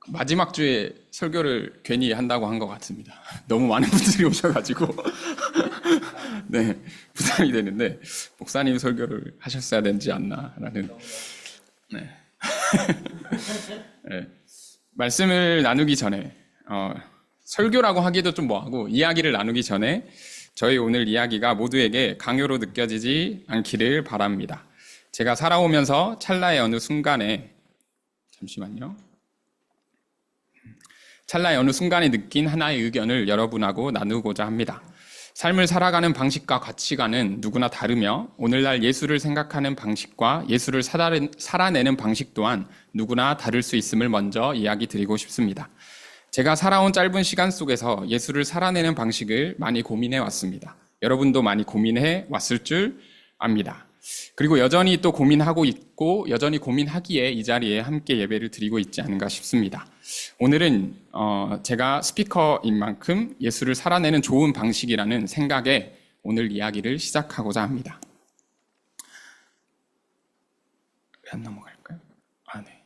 마지막 주에 설교를 괜히 한다고 한 것 같습니다. 너무 많은 분들이 오셔가지고 네, 부담이 되는데 목사님 설교를 하셨어야 되지 않나라는 네. 네. 말씀을 나누기 전에 설교라고 하기도 좀 뭐하고 이야기를 나누기 전에 저희 오늘 이야기가 모두에게 강요로 느껴지지 않기를 바랍니다. 제가 살아오면서 찰나의 어느 순간에 잠시만요. 찰나의 어느 순간에 느낀 하나의 의견을 여러분하고 나누고자 합니다. 삶을 살아가는 방식과 가치관은 누구나 다르며 오늘날 예수를 생각하는 방식과 예수를 살아내는 방식 또한 누구나 다를 수 있음을 먼저 이야기 드리고 싶습니다. 제가 살아온 짧은 시간 속에서 예수를 살아내는 방식을 많이 고민해 왔습니다. 여러분도 많이 고민해 왔을 줄 압니다. 그리고 여전히 또 고민하고 있고 여전히 고민하기에 이 자리에 함께 예배를 드리고 있지 않은가 싶습니다. 오늘은 제가 스피커인 만큼 예수를 살아내는 좋은 방식이라는 생각에 오늘 이야기를 시작하고자 합니다. 왜 안 넘어갈까요? 네.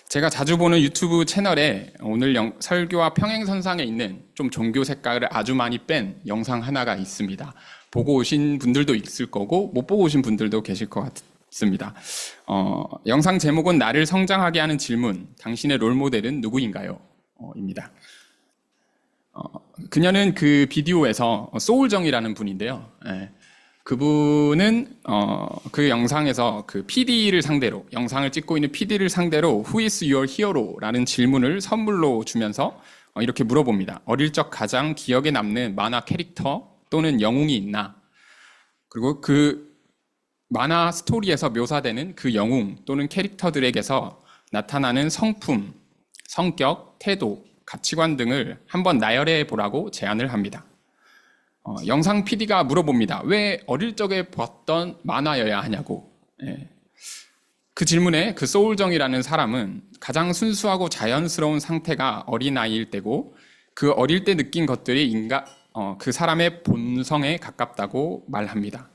제가 자주 보는 유튜브 채널에 오늘 설교와 평행선상에 있는 좀 종교 색깔을 아주 많이 뺀 영상 하나가 있습니다. 보고 오신 분들도 있을 거고 못 보고 오신 분들도 계실 것 같습니다. 영상 제목은 나를 성장하게 하는 질문, 당신의 롤모델은 누구인가요? 입니다. 그녀는 그 비디오에서 소울정이라는 분인데요. 그분은 그 영상에서 그 PD를 상대로 영상을 찍고 있는 PD를 상대로 Who is your hero라는 질문을 선물로 주면서 이렇게 물어봅니다. 어릴 적 가장 기억에 남는 만화 캐릭터 또는 영웅이 있나? 그리고 그 만화 스토리에서 묘사되는 그 영웅 또는 캐릭터들에게서 나타나는 성품, 성격, 태도, 가치관 등을 한번 나열해 보라고 제안을 합니다. 영상 PD가 물어봅니다. 왜 어릴 적에 봤던 만화여야 하냐고. 그 질문에 그 소울정이라는 사람은 가장 순수하고 자연스러운 상태가 어린아이일 때고 그 어릴 때 느낀 것들이 그 사람의 본성에 가깝다고 말합니다.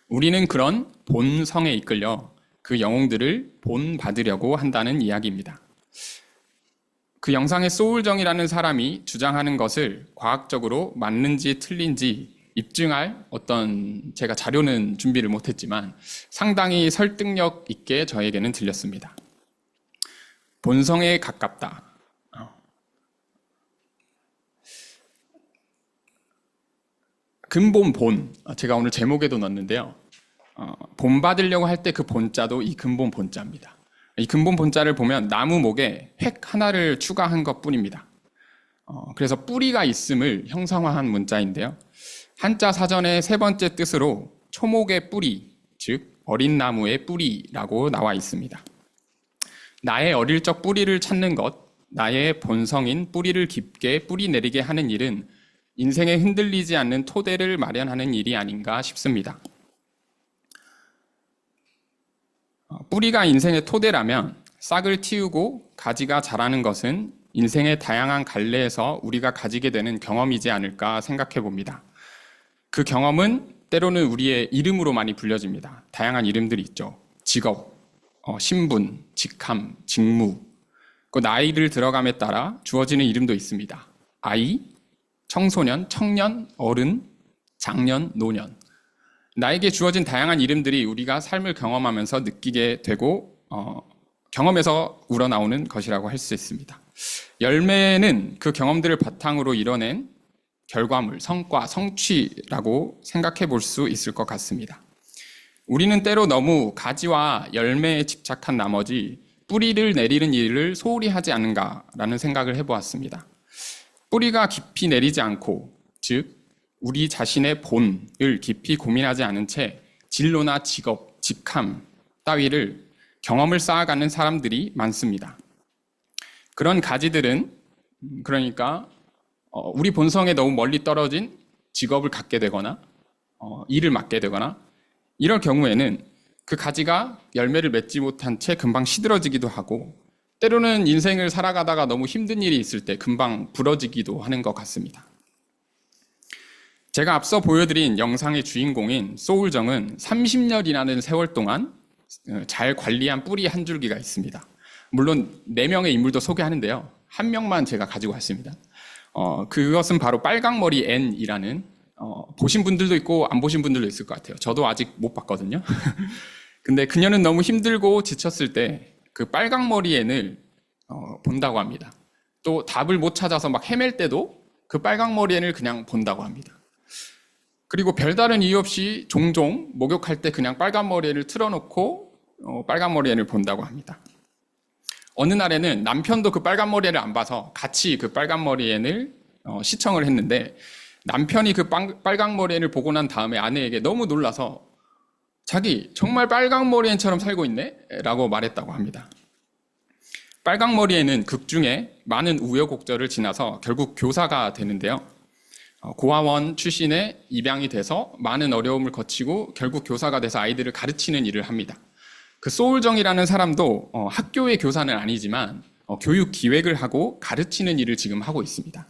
우리는 그런 본성에 이끌려 그 영웅들을 본받으려고 한다는 이야기입니다. 그 영상의 소울정이라는 사람이 주장하는 것을 과학적으로 맞는지 틀린지 입증할 제가 자료는 준비를 못했지만 상당히 설득력 있게 저에게는 들렸습니다. 본성에 가깝다. 근본 본, 제가 오늘 제목에도 넣었는데요. 본받으려고 할 때 그 본자도 이 근본 본자입니다. 이 근본 본자를 보면 나무 목에 획 하나를 추가한 것 뿐입니다. 그래서 뿌리가 있음을 형상화한 문자인데요. 한자 사전의 세 번째 뜻으로 초목의 뿌리, 즉 어린 나무의 뿌리라고 나와 있습니다. 나의 어릴 적 뿌리를 찾는 것, 나의 본성인 뿌리를 깊게 뿌리 내리게 하는 일은 인생에 흔들리지 않는 토대를 마련하는 일이 아닌가 싶습니다. 뿌리가 인생의 토대라면 싹을 틔우고 가지가 자라는 것은 인생의 다양한 갈래에서 우리가 가지게 되는 경험이지 않을까 생각해 봅니다. 그 경험은 때로는 우리의 이름으로 많이 불려집니다. 다양한 이름들이 있죠. 직업, 신분, 직함, 직무. 그 나이를 들어감에 따라 주어지는 이름도 있습니다. 아이, 청소년, 청년, 어른, 장년, 노년. 나에게 주어진 다양한 이름들이 우리가 삶을 경험하면서 느끼게 되고 경험에서 우러나오는 것이라고 할 수 있습니다. 열매는 그 경험들을 바탕으로 이뤄낸 결과물, 성과, 성취라고 생각해 볼 수 있을 것 같습니다. 우리는 때로 너무 가지와 열매에 집착한 나머지 뿌리를 내리는 일을 소홀히 하지 않은가라는 생각을 해보았습니다. 뿌리가 깊이 내리지 않고, 즉 우리 자신의 본을 깊이 고민하지 않은 채 진로나 직업, 직함 따위를 경험을 쌓아가는 사람들이 많습니다. 그런 가지들은 그러니까 우리 본성에 너무 멀리 떨어진 직업을 갖게 되거나 일을 맡게 되거나 이럴 경우에는 그 가지가 열매를 맺지 못한 채 금방 시들어지기도 하고 때로는 인생을 살아가다가 너무 힘든 일이 있을 때 금방 부러지기도 하는 것 같습니다. 제가 앞서 보여드린 영상의 주인공인 소울정은 30년이라는 세월 동안 잘 관리한 뿌리 한 줄기가 있습니다. 물론 4명의 인물도 소개하는데요. 한 명만 제가 가지고 왔습니다. 그것은 바로 빨강머리 앤이라는, 보신 분들도 있고 안 보신 분들도 있을 것 같아요. 저도 아직 못 봤거든요. 근데 그녀는 너무 힘들고 지쳤을 때 그 빨강머리 앤을 본다고 합니다. 또 답을 못 찾아서 막 헤맬 때도 그 빨강머리 앤을 그냥 본다고 합니다. 그리고 별다른 이유 없이 종종 목욕할 때 그냥 빨간머리 앤을 틀어놓고 빨간머리 앤을 본다고 합니다. 어느 날에는 남편도 그 빨간머리 앤을 안 봐서 같이 그 빨간머리 앤을 시청을 했는데, 남편이 그 빨강머리 앤을 보고 난 다음에 아내에게 너무 놀라서 자기 정말 빨강머리 앤처럼 살고 있네? 라고 말했다고 합니다. 빨강머리 앤은 극 중에 많은 우여곡절을 지나서 결국 교사가 되는데요. 고아원 출신의 입양이 돼서 많은 어려움을 거치고 결국 교사가 돼서 아이들을 가르치는 일을 합니다. 그 소울정이라는 사람도 학교의 교사는 아니지만 교육 기획을 하고 가르치는 일을 지금 하고 있습니다.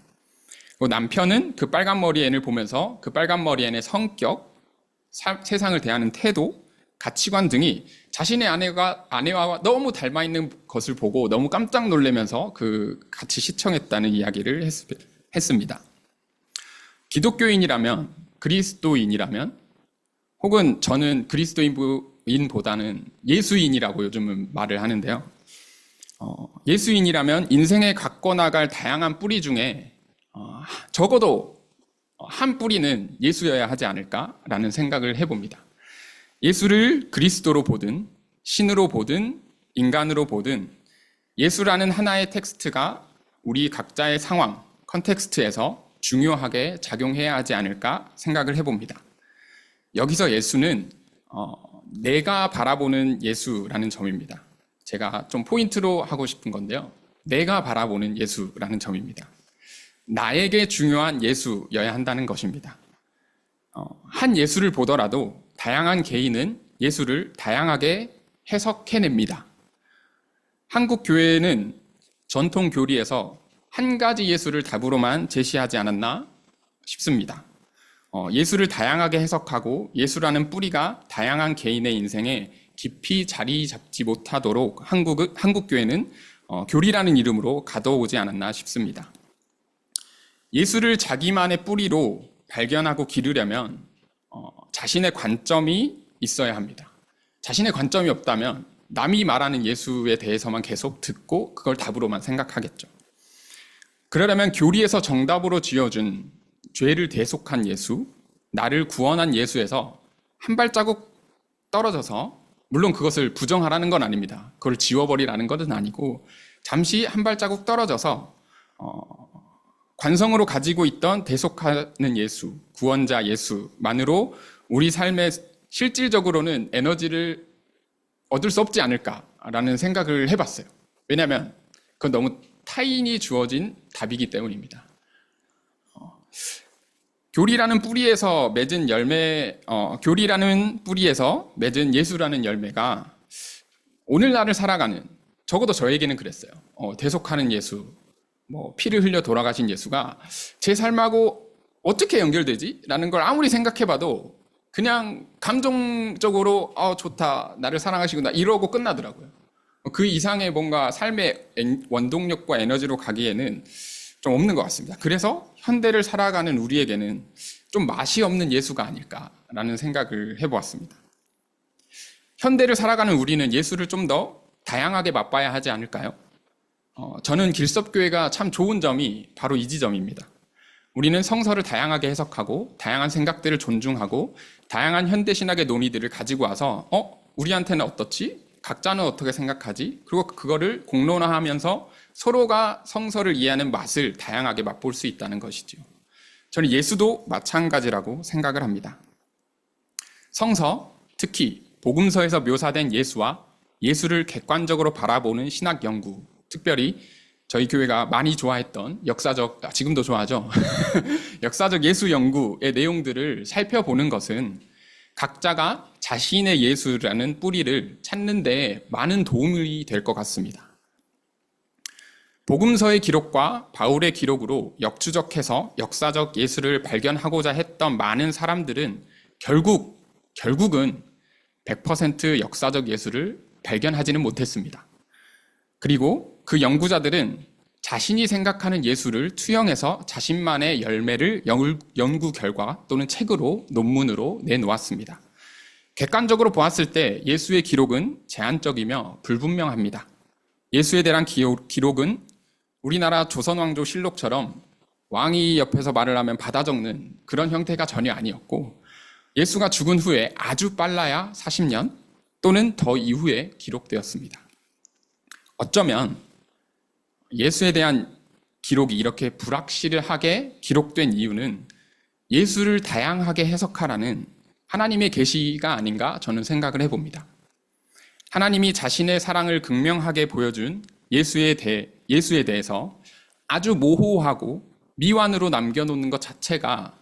남편은 그 빨간머리 앤을 보면서 그 빨간머리 앤의 성격, 세상을 대하는 태도, 가치관 등이 자신의 아내와 너무 닮아 있는 것을 보고 너무 깜짝 놀라면서 같이 시청했다는 이야기를 했습니다. 기독교인이라면, 그리스도인이라면, 혹은 저는 그리스도인보다는 예수인이라고 요즘은 말을 하는데요. 예수인이라면 인생에 갖고 나갈 다양한 뿌리 중에 적어도 한 뿌리는 예수여야 하지 않을까라는 생각을 해봅니다. 예수를 그리스도로 보든 신으로 보든 인간으로 보든 예수라는 하나의 텍스트가 우리 각자의 상황, 컨텍스트에서 중요하게 작용해야 하지 않을까 생각을 해봅니다. 여기서 예수는 내가 바라보는 예수라는 점입니다. 제가 좀 포인트로 하고 싶은 건데요. 내가 바라보는 예수라는 점입니다. 나에게 중요한 예수여야 한다는 것입니다. 한 예수를 보더라도 다양한 개인은 예수를 다양하게 해석해냅니다. 한국 교회는 전통 교리에서 한 가지 예수를 답으로만 제시하지 않았나 싶습니다. 예수를 다양하게 해석하고 예수라는 뿌리가 다양한 개인의 인생에 깊이 자리 잡지 못하도록 한국 교회는 교리라는 이름으로 가둬오지 않았나 싶습니다. 예수를 자기만의 뿌리로 발견하고 기르려면 자신의 관점이 있어야 합니다. 자신의 관점이 없다면 남이 말하는 예수에 대해서만 계속 듣고 그걸 답으로만 생각하겠죠. 그러려면 교리에서 정답으로 지어준 죄를 대속한 예수, 나를 구원한 예수에서 한 발자국 떨어져서, 물론 그것을 부정하라는 건 아닙니다. 그걸 지워버리라는 것은 아니고 잠시 한 발자국 떨어져서 관성으로 가지고 있던 대속하는 예수, 구원자 예수만으로 우리 삶에 실질적으로는 에너지를 얻을 수 없지 않을까라는 생각을 해봤어요. 왜냐하면 그건 너무 타인이 주어진 답이기 때문입니다. 교리라는 뿌리에서 맺은 예수라는 열매가 오늘날을 살아가는, 적어도 저에게는 그랬어요. 대속하는 예수, 피를 흘려 돌아가신 예수가 제 삶하고 어떻게 연결되지? 라는 걸 아무리 생각해봐도 그냥 감정적으로 좋다, 나를 사랑하시구나 이러고 끝나더라고요. 그 이상의 뭔가 삶의 원동력과 에너지로 가기에는 좀 없는 것 같습니다. 그래서 현대를 살아가는 우리에게는 좀 맛이 없는 예수가 아닐까라는 생각을 해보았습니다. 현대를 살아가는 우리는 예수를 좀 더 다양하게 맛봐야 하지 않을까요? 저는 길섭교회가 참 좋은 점이 바로 이 지점입니다. 우리는 성서를 다양하게 해석하고 다양한 생각들을 존중하고 다양한 현대신학의 논의들을 가지고 와서 우리한테는 어떻지? 각자는 어떻게 생각하지? 그리고 그거를 공론화하면서 서로가 성서를 이해하는 맛을 다양하게 맛볼 수 있다는 것이죠. 저는 예수도 마찬가지라고 생각을 합니다. 성서, 특히 복음서에서 묘사된 예수와 예수를 객관적으로 바라보는 신학 연구, 특별히 저희 교회가 많이 좋아했던 지금도 좋아하죠. 역사적 예수 연구의 내용들을 살펴보는 것은 각자가 자신의 예수라는 뿌리를 찾는 데 많은 도움이 될 것 같습니다. 복음서의 기록과 바울의 기록으로 역추적해서 역사적 예수를 발견하고자 했던 많은 사람들은 결국은 100% 역사적 예수를 발견하지는 못했습니다. 그리고 그 연구자들은 자신이 생각하는 예수를 투영해서 자신만의 열매를 연구 결과 또는 책으로, 논문으로 내놓았습니다. 객관적으로 보았을 때 예수의 기록은 제한적이며 불분명합니다. 예수에 대한 기록은 우리나라 조선왕조 실록처럼 왕이 옆에서 말을 하면 받아 적는 그런 형태가 전혀 아니었고, 예수가 죽은 후에 아주 빨라야 40년 또는 더 이후에 기록되었습니다. 어쩌면 예수에 대한 기록이 이렇게 불확실하게 기록된 이유는 예수를 다양하게 해석하라는 하나님의 계시가 아닌가 저는 생각을 해봅니다. 하나님이 자신의 사랑을 극명하게 보여준 예수에 대해서 아주 모호하고 미완으로 남겨놓는 것 자체가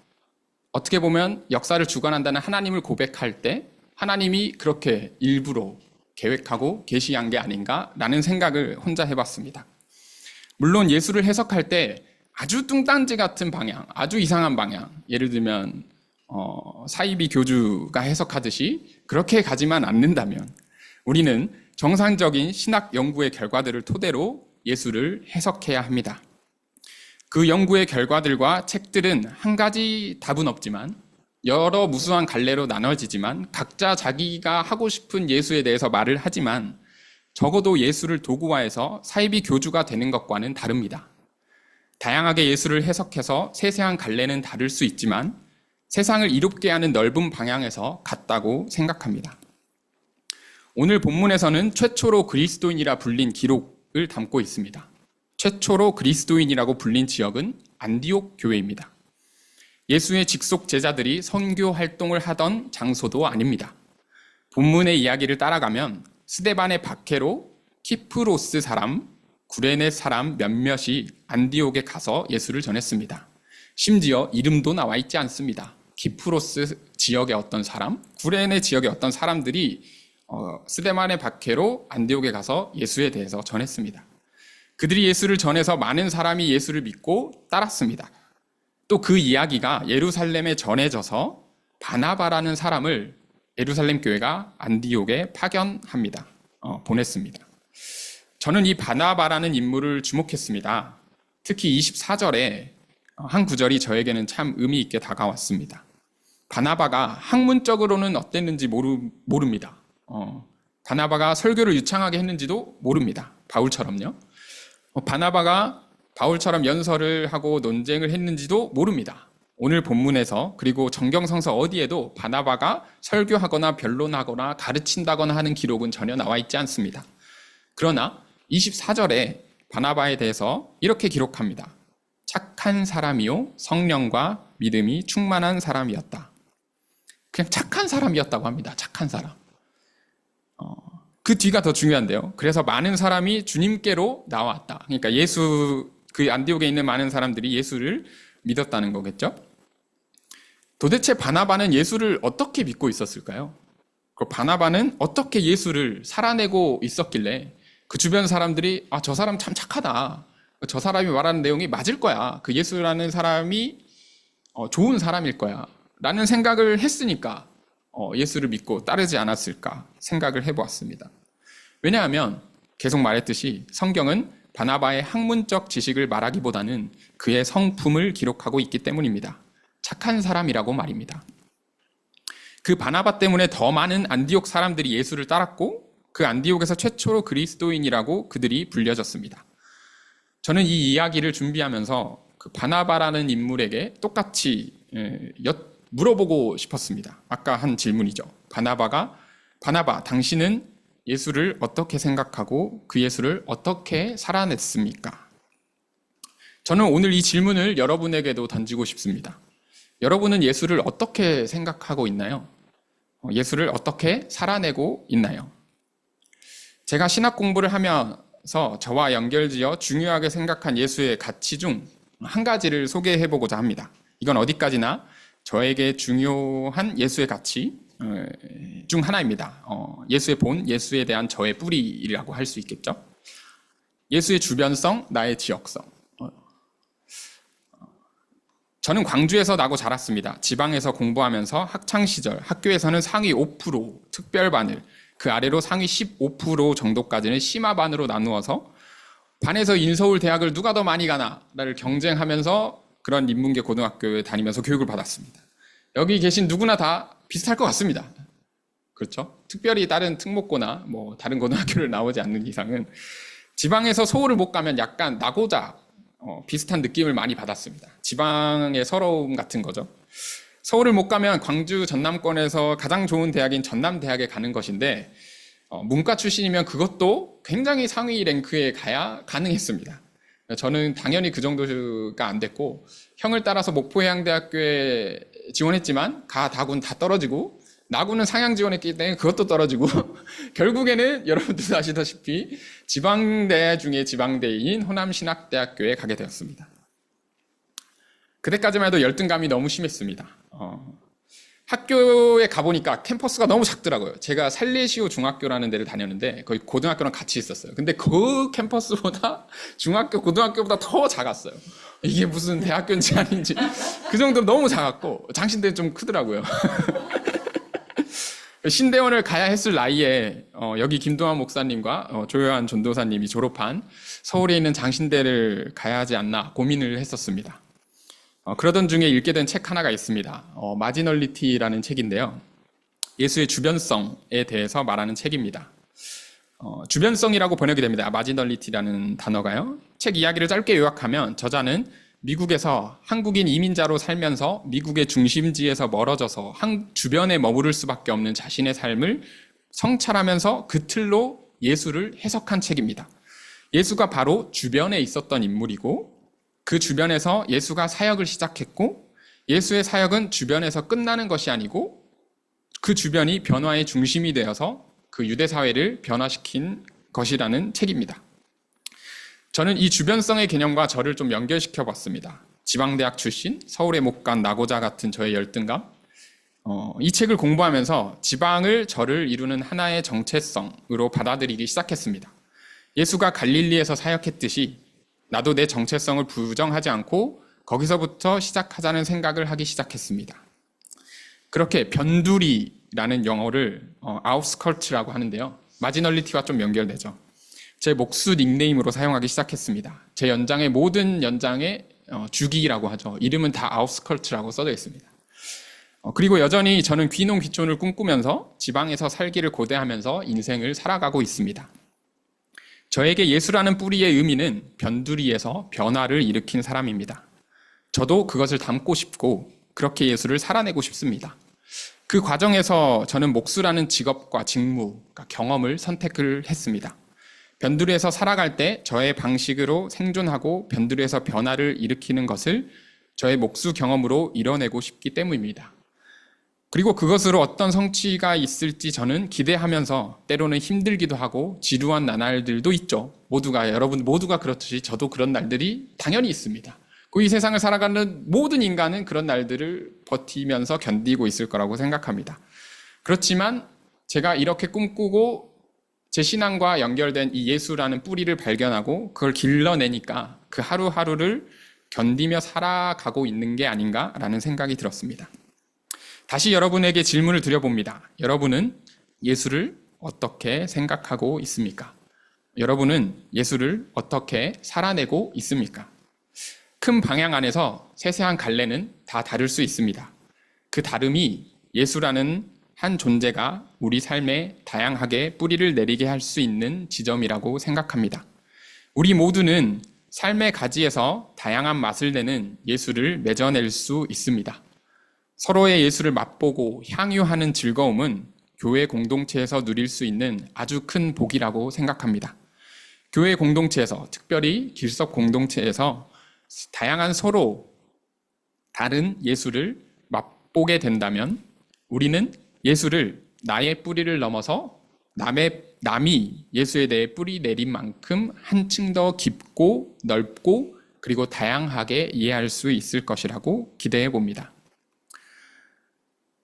어떻게 보면 역사를 주관한다는 하나님을 고백할 때 하나님이 그렇게 일부러 계획하고 계시한 게 아닌가라는 생각을 혼자 해봤습니다. 물론 예수를 해석할 때 아주 뚱딴지 같은 방향, 아주 이상한 방향, 예를 들면 사이비 교주가 해석하듯이 그렇게 가지만 않는다면 우리는 정상적인 신학 연구의 결과들을 토대로 예수를 해석해야 합니다. 그 연구의 결과들과 책들은 한 가지 답은 없지만 여러 무수한 갈래로 나눠지지만 각자 자기가 하고 싶은 예수에 대해서 말을 하지만 적어도 예수를 도구화해서 사이비 교주가 되는 것과는 다릅니다. 다양하게 예수를 해석해서 세세한 갈래는 다를 수 있지만 세상을 이롭게 하는 넓은 방향에서 같다고 생각합니다. 오늘 본문에서는 최초로 그리스도인이라 불린 기록을 담고 있습니다. 최초로 그리스도인이라고 불린 지역은 안디옥 교회입니다. 예수의 직속 제자들이 선교 활동을 하던 장소도 아닙니다. 본문의 이야기를 따라가면 스데반의 박해로 키프로스 사람, 구레네 사람 몇몇이 안디옥에 가서 예수를 전했습니다. 심지어 이름도 나와 있지 않습니다. 키프로스 지역의 어떤 사람, 구레네 지역의 어떤 사람들이 스데반의 박해로 안디옥에 가서 예수에 대해서 전했습니다. 그들이 예수를 전해서 많은 사람이 예수를 믿고 따랐습니다. 또 그 이야기가 예루살렘에 전해져서 바나바라는 사람을 예루살렘 교회가 안디옥에 파견합니다. 보냈습니다. 저는 이 바나바라는 인물을 주목했습니다. 특히 24절에 한 구절이 저에게는 참 의미 있게 다가왔습니다. 바나바가 학문적으로는 어땠는지 모릅니다. 바나바가 설교를 유창하게 했는지도 모릅니다. 바울처럼요. 바나바가 바울처럼 연설을 하고 논쟁을 했는지도 모릅니다. 오늘 본문에서 그리고 정경성서 어디에도 바나바가 설교하거나 변론하거나 가르친다거나 하는 기록은 전혀 나와 있지 않습니다. 그러나 24절에 바나바에 대해서 이렇게 기록합니다. 착한 사람이요 성령과 믿음이 충만한 사람이었다. 그냥 착한 사람이었다고 합니다. 착한 사람. 그 뒤가 더 중요한데요. 그래서 많은 사람이 주님께로 나왔다. 그러니까 그 안디옥에 있는 많은 사람들이 예수를 믿었다는 거겠죠. 도대체 바나바는 예수를 어떻게 믿고 있었을까요? 그 바나바는 어떻게 예수를 살아내고 있었길래 그 주변 사람들이 저 사람 참 착하다. 저 사람이 말하는 내용이 맞을 거야. 그 예수라는 사람이 좋은 사람일 거야. 라는 생각을 했으니까 예수를 믿고 따르지 않았을까 생각을 해보았습니다. 왜냐하면 계속 말했듯이 성경은 바나바의 학문적 지식을 말하기보다는 그의 성품을 기록하고 있기 때문입니다. 착한 사람이라고 말입니다. 그 바나바 때문에 더 많은 안디옥 사람들이 예수를 따랐고 그 안디옥에서 최초로 그리스도인이라고 그들이 불려졌습니다. 저는 이 이야기를 준비하면서 그 바나바라는 인물에게 똑같이 물어보고 싶었습니다. 아까 한 질문이죠. 바나바, 당신은 예수를 어떻게 생각하고 그 예수를 어떻게 살아냈습니까? 저는 오늘 이 질문을 여러분에게도 던지고 싶습니다. 여러분은 예수를 어떻게 생각하고 있나요? 예수를 어떻게 살아내고 있나요? 제가 신학 공부를 하면서 저와 연결지어 중요하게 생각한 예수의 가치 중 한 가지를 소개해보고자 합니다. 이건 어디까지나 저에게 중요한 예수의 가치 중 하나입니다. 예수의 본, 예수에 대한 저의 뿌리라고 할 수 있겠죠. 예수의 주변성, 나의 지역성. 저는 광주에서 나고 자랐습니다. 지방에서 공부하면서 학창시절 학교에서는 상위 5% 특별반을 그 아래로 상위 15% 정도까지는 심화반으로 나누어서 반에서 인서울 대학을 누가 더 많이 가나를 경쟁하면서 그런 인문계 고등학교에 다니면서 교육을 받았습니다. 여기 계신 누구나 다 비슷할 것 같습니다. 그렇죠? 특별히 다른 특목고나 뭐 다른 고등학교를 나오지 않는 이상은 지방에서 서울을 못 가면 약간 나고자 비슷한 느낌을 많이 받았습니다. 지방의 서러움 같은 거죠. 서울을 못 가면 광주 전남권에서 가장 좋은 대학인 전남대학에 가는 것인데 문과 출신이면 그것도 굉장히 상위 랭크에 가야 가능했습니다. 저는 당연히 그 정도가 안 됐고 형을 따라서 목포해양대학교에 지원했지만 다군 다 떨어지고 나군은 상향 지원했기 때문에 그것도 떨어지고 결국에는 여러분들도 아시다시피 지방대 중에 지방대인 호남신학대학교에 가게 되었습니다. 그때까지만 해도 열등감이 너무 심했습니다. 학교에 가보니까 캠퍼스가 너무 작더라고요. 제가 살레시오 중학교라는 데를 다녔는데 거의 고등학교랑 같이 있었어요. 근데 그 캠퍼스보다 중학교, 고등학교보다 더 작았어요. 이게 무슨 대학교인지 아닌지 그 정도로 너무 작았고 장신대는 좀 크더라고요. 신대원을 가야 했을 나이에 여기 김동환 목사님과 조효한 전도사님이 졸업한 서울에 있는 장신대를 가야 하지 않나 고민을 했었습니다. 그러던 중에 읽게 된 책 하나가 있습니다. 마지널리티라는 책인데요. 예수의 주변성에 대해서 말하는 책입니다. 주변성이라고 번역이 됩니다. 마지널리티라는 단어가요. 책 이야기를 짧게 요약하면 저자는 미국에서 한국인 이민자로 살면서 미국의 중심지에서 멀어져서 주변에 머무를 수밖에 없는 자신의 삶을 성찰하면서 그 틀로 예수를 해석한 책입니다. 예수가 바로 주변에 있었던 인물이고 그 주변에서 예수가 사역을 시작했고 예수의 사역은 주변에서 끝나는 것이 아니고 그 주변이 변화의 중심이 되어서 그 유대 사회를 변화시킨 것이라는 책입니다. 저는 이 주변성의 개념과 저를 좀 연결시켜 봤습니다. 지방대학 출신, 서울에 못 간 나고자 같은 저의 열등감. 이 책을 공부하면서 지방을 저를 이루는 하나의 정체성으로 받아들이기 시작했습니다. 예수가 갈릴리에서 사역했듯이 나도 내 정체성을 부정하지 않고 거기서부터 시작하자는 생각을 하기 시작했습니다. 그렇게 변두리라는 영어를 아웃스커트라고 하는데요. 마지널리티와 좀 연결되죠. 제 목수 닉네임으로 사용하기 시작했습니다. 제 연장의 모든 연장의 주기라고 하죠. 이름은 다 아웃스커트라고 써져 있습니다. 그리고 여전히 저는 귀농 귀촌을 꿈꾸면서 지방에서 살기를 고대하면서 인생을 살아가고 있습니다. 저에게 예수라는 뿌리의 의미는 변두리에서 변화를 일으킨 사람입니다. 저도 그것을 담고 싶고 그렇게 예수를 살아내고 싶습니다. 그 과정에서 저는 목수라는 직업과 직무, 경험을 선택을 했습니다. 변두리에서 살아갈 때 저의 방식으로 생존하고 변두리에서 변화를 일으키는 것을 저의 목수 경험으로 이뤄내고 싶기 때문입니다. 그리고 그것으로 어떤 성취가 있을지 저는 기대하면서 때로는 힘들기도 하고 지루한 나날들도 있죠. 여러분 모두가 그렇듯이 저도 그런 날들이 당연히 있습니다. 이 세상을 살아가는 모든 인간은 그런 날들을 버티면서 견디고 있을 거라고 생각합니다. 그렇지만 제가 이렇게 꿈꾸고 제 신앙과 연결된 이 예수라는 뿌리를 발견하고 그걸 길러내니까 그 하루하루를 견디며 살아가고 있는 게 아닌가라는 생각이 들었습니다. 다시 여러분에게 질문을 드려봅니다. 여러분은 예수를 어떻게 생각하고 있습니까? 여러분은 예수를 어떻게 살아내고 있습니까? 큰 방향 안에서 세세한 갈래는 다 다를 수 있습니다. 그 다름이 예수라는 한 존재가 우리 삶에 다양하게 뿌리를 내리게 할 수 있는 지점이라고 생각합니다. 우리 모두는 삶의 가지에서 다양한 맛을 내는 예수를 맺어낼 수 있습니다. 서로의 예수를 맛보고 향유하는 즐거움은 교회 공동체에서 누릴 수 있는 아주 큰 복이라고 생각합니다. 교회 공동체에서, 특별히 길석 공동체에서 다양한 서로 다른 예수를 맛보게 된다면 우리는 예수를 나의 뿌리를 넘어서 남이 예수에 대해 뿌리 내린 만큼 한층 더 깊고 넓고 그리고 다양하게 이해할 수 있을 것이라고 기대해 봅니다.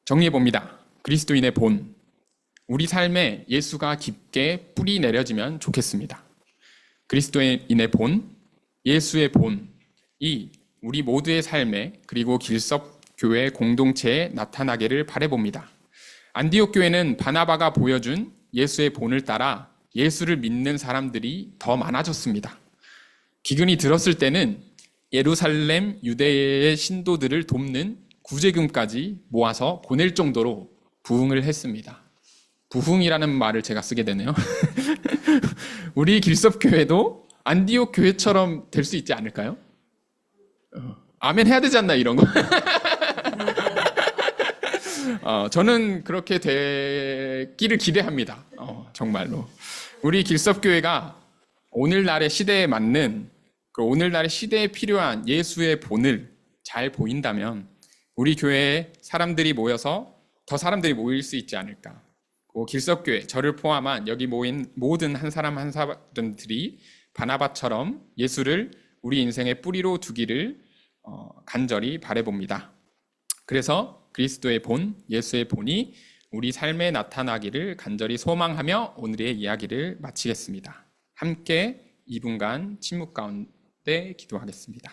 정리해 봅니다. 그리스도인의 본. 우리 삶에 예수가 깊게 뿌리 내려지면 좋겠습니다. 그리스도인의 본, 예수의 본이 우리 모두의 삶에 그리고 길석 교회 공동체에 나타나기를 바라봅니다. 안디옥 교회는 바나바가 보여준 예수의 본을 따라 예수를 믿는 사람들이 더 많아졌습니다. 기근이 들었을 때는 예루살렘 유대의 신도들을 돕는 구제금까지 모아서 보낼 정도로 부흥을 했습니다. 부흥이라는 말을 제가 쓰게 되네요. 우리 길섭교회도 안디옥 교회처럼 될 수 있지 않을까요? 아멘 해야 되지 않나 이런 거. 저는 그렇게 되기를 기대합니다. 정말로. 우리 길섭교회가 오늘날의 시대에 맞는, 오늘날의 시대에 필요한 예수의 본을 잘 보인다면 우리 교회에 사람들이 모여서 더 사람들이 모일 수 있지 않을까. 길섭교회, 저를 포함한 여기 모인 모든 한 사람 한 사람들이 바나바처럼 예수를 우리 인생의 뿌리로 두기를 간절히 바라봅니다. 그래서 그리스도의 본, 예수의 본이 우리 삶에 나타나기를 간절히 소망하며 오늘의 이야기를 마치겠습니다. 함께 2분간 침묵 가운데 기도하겠습니다.